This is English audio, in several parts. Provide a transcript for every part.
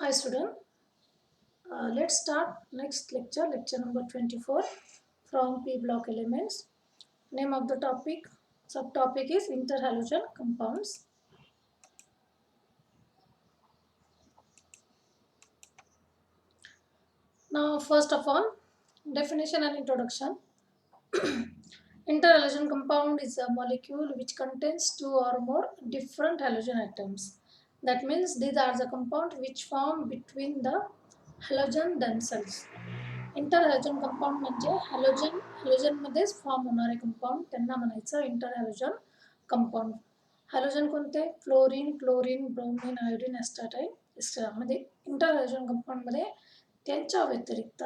Hi student, let's start next lecture number 24 from P block elements. Name of the topic, subtopic is interhalogen compounds. Now first of all, definition and introduction. Interhalogen compound is a molecule which contains two or more different halogen atoms. That means these are the compounds which form between the halogen themselves. Interhalogen compound म्हणजे हॅलोजनमध्येच form होणारे compound त्यांना म्हणायचं interhalogen compound. Halogen कोणते? Fluorine, chlorine, bromine, iodine, astatine, मध्ये इंटरहॅलोजन कंपाउंडमध्ये त्यांच्या व्यतिरिक्त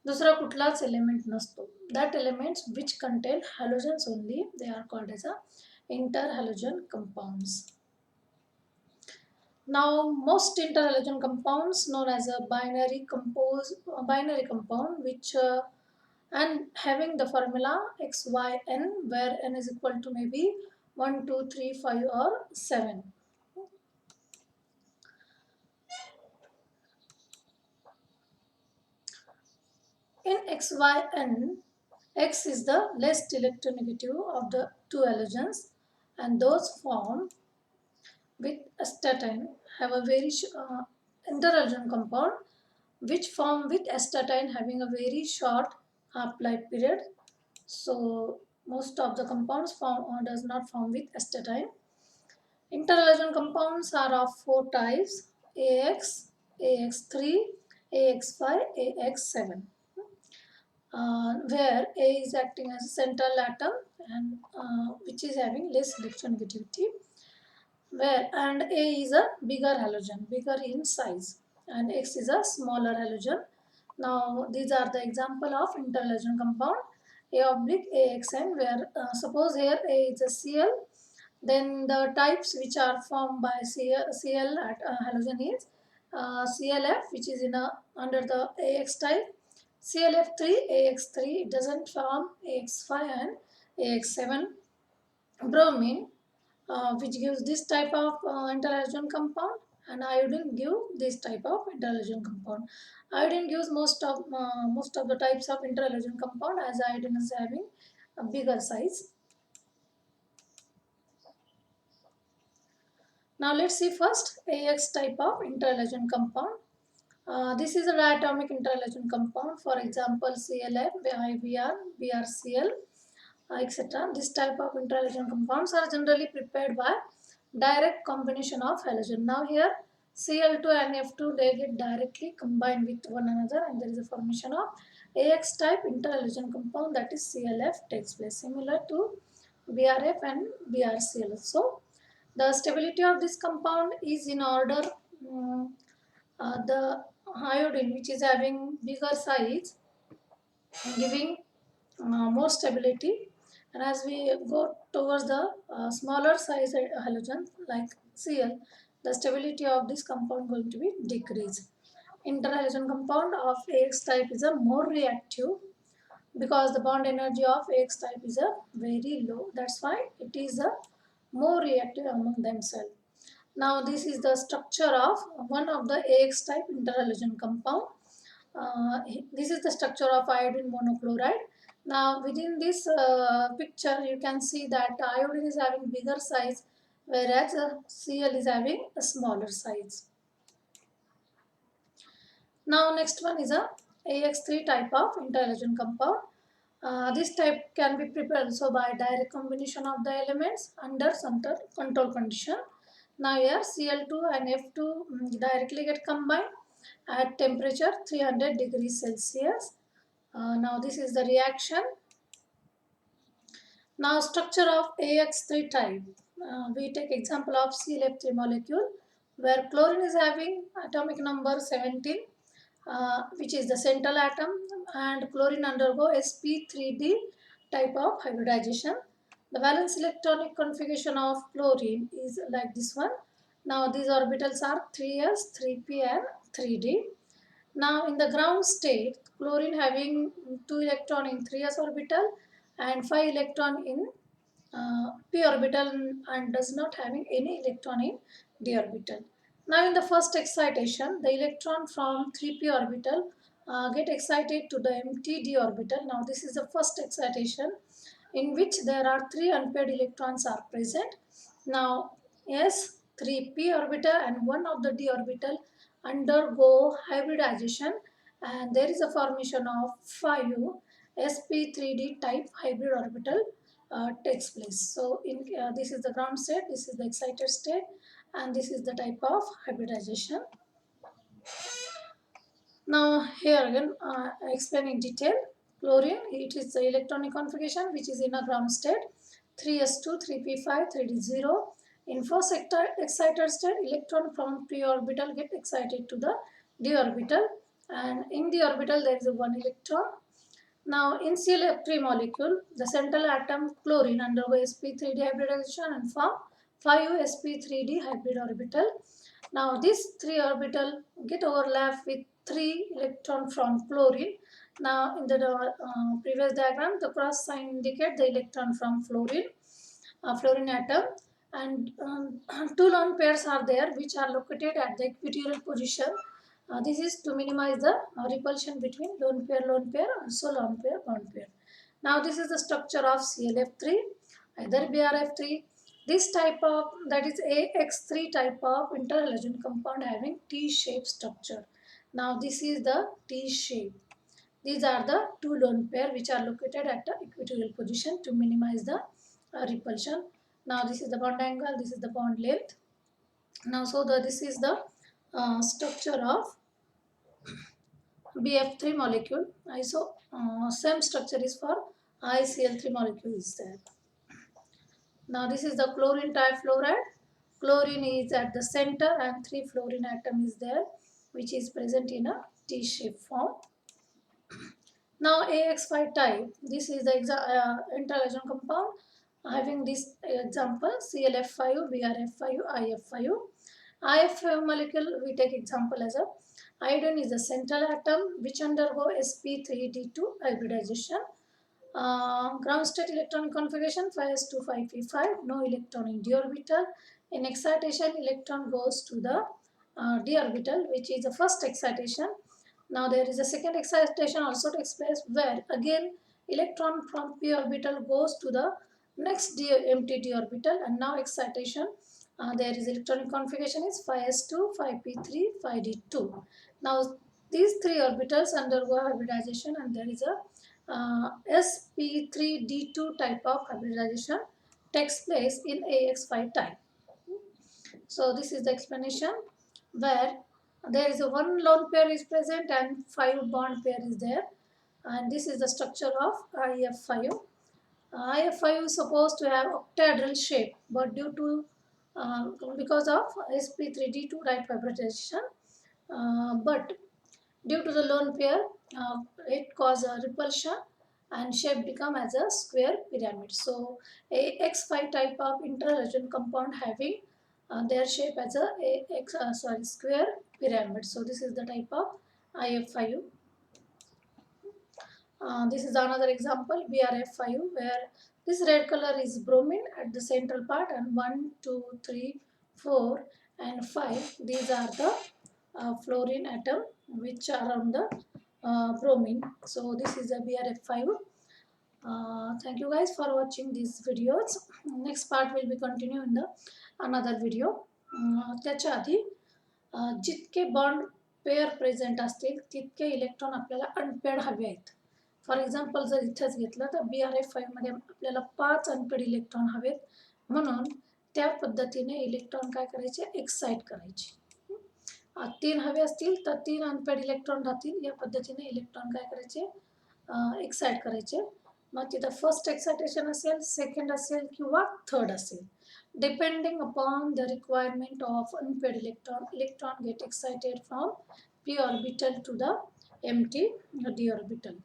दुसरा कुठलाच एलिमेंट नसतो. That elements which contain halogens only they are called as a interhalogen compounds. Now, most interhalogen compounds known as a binary compound, which and having the formula XYN, where n is equal to maybe 1, 2, 3, 5, or 7. In XYN, X is the least electronegative of the two halogens, and those formed with astatine have a very interhalogen compound which form with astatine having a very short half-life period. So most of the compounds does not form with astatine. Interhalogen compounds are of four types: AX, AX3, AX5, AX7. Where A is acting as a central atom and which is having less electronegativity, and A is a bigger halogen, bigger in size, and X is a smaller halogen. Now these are the example of interhalogen compound A oblique AXN, where suppose here A is a Cl, then the types which are formed by Cl at halogen is ClF, which is in a under the AX type, ClF3, AX3, it doesn't form AX5 and AX7. Bromine, which gives this type of interhalogen compound, and iodine give this type of interhalogen compound. Iodine gives most of the types of interhalogen compound, as iodine is having a bigger size. Now let's see first AX type of interhalogen compound. This is a diatomic interhalogen compound. For example, ClF, IBr, BrCl, etc. This type of interhalogen compounds are generally prepared by direct combination of halogen. Now here Cl2 and F2, they get directly combined with one another, and there is a formation of AX type interhalogen compound, that is ClF, takes place, similar to BrF and BrCl. So the stability of this compound is in order the iodine, which is having bigger size, giving more stability, and as we go towards the smaller size halogen like Cl, the stability of this compound going to be decreased. Interhalogen compound of AX type is a more reactive because the bond energy of AX type is a very low. That's why it is a more reactive among themselves. Now this is the structure of one of the AX type interhalogen compound. This is the structure of iodine monochloride. Now within this picture you can see that iodine is having bigger size, whereas Cl is having a smaller size. Now next one is a AX3 type of interhalogen compound. This type can be prepared also by direct combination of the elements under some control condition. Now here Cl2 and F2 directly get combined at temperature 300 degrees Celsius. Now this is the reaction. Now structure of AX3 type. We take example of ClF3 molecule, where chlorine is having atomic number 17, which is the central atom, and chlorine undergo sp3d type of hybridization. The valence electronic configuration of chlorine is like this one. Now these orbitals are 3s, 3p and 3d. Now in the ground state, chlorine having 2 electron in 3s orbital and 5 electron in p orbital, and does not having any electron in d orbital. Now in the first excitation, the electron from 3p orbital get excited to the empty d orbital. Now this is the first excitation in which there are 3 unpaired electrons are present. Now S, 3p orbital and one of the d orbital undergo hybridization, and there is a formation of 5 sp3d type hybrid orbital takes place. So this is the ground state, this is the excited state, and this is the type of hybridization. Now here again I explain in detail. Chlorine, it is the electronic configuration which is in a ground state, 3s2, 3p5, 3d0. In first excited state, electron from p orbital get excited to the d orbital, and in the orbital there is a 1 electron. Now in ClF3 molecule, the central atom chlorine undergoes sp3d hybridization and form 5 sp3d hybrid orbital. Now these 3 orbital get overlap with 3 electron from chlorine. Now in the previous diagram, the cross sign indicate the electron from fluorine atom, and 2 lone pairs are there which are located at the equatorial position. This is to minimize the repulsion between lone pair, also lone pair, bond pair. Now this is the structure of ClF3, either BRF3. This type of, that is AX3 type of interhalogen compound having T-shaped structure. Now this is the T shape. These are the 2 lone pair which are located at the equatorial position to minimize the repulsion. Now this is the bond angle, this is the bond length. Now this is the structure of BF3 molecule. Same structure is for ICl3 molecule is there. Now this is the chlorine trifluoride. Chlorine is at the center and 3 fluorine atom is there which is present in a T-shaped form. Now AX5 type, this is the interhalogen compound having this example ClF5, BRF5, IF5. IF5 molecule we take example as a iodine is the central atom which undergo sp3d2 hybridization. Ground state electronic configuration 5s2 5p5, no electron in d orbital. In excitation, electron goes to the d orbital, which is the first excitation. Now there is a second excitation also takes place where again electron from p orbital goes to the next empty d orbital, and now excitation there is electronic configuration is 5s2, 5p3, 5d2. Now these 3 orbitals undergo hybridization, and there is a sp3d2 type of hybridization takes place in AX5 type. So this is the explanation where there is a 1 lone pair is present and 5 bond pair is there, and this is the structure of IF5. IF5 is supposed to have octahedral shape, but due to because of sp3d2 type hybridization, but due to the lone pair, it causes a repulsion and shape become as a square pyramid. So a X5 type of interhalogen compound having their shape as a square pyramid. So this is the type of IF5. This is another example BRF5 where this red color is bromine at the central part, and 1, 2, 3, 4 and 5 these are the fluorine atom which are on the bromine. So this is a BRF5. Thank you guys for watching these videos. Next part will be continue in the another video. त्याच्या आधी जितके bond pair present असतील तितके electron आपल्याला unpaid हवे आहेत. For example जर इथेच घेतलं तर BRF5 मध्ये आपल्याला 5 अनपेड इलेक्ट्रॉन हवेत, म्हणून त्या पद्धतीने इलेक्ट्रॉन काय करायचे, एक्साइट करायचे. 3 हवे असतील तर 3 अनपेड इलेक्ट्रॉन राहतील. या पद्धतीने इलेक्ट्रॉन काय करायचे, एक्साइट करायचे. मग तिथं फर्स्ट एक्साइटेशन असेल, सेकंड असेल किंवा थर्ड असेल, depending upon the requirement of unpaired electron get excited from p orbital to the empty d orbital.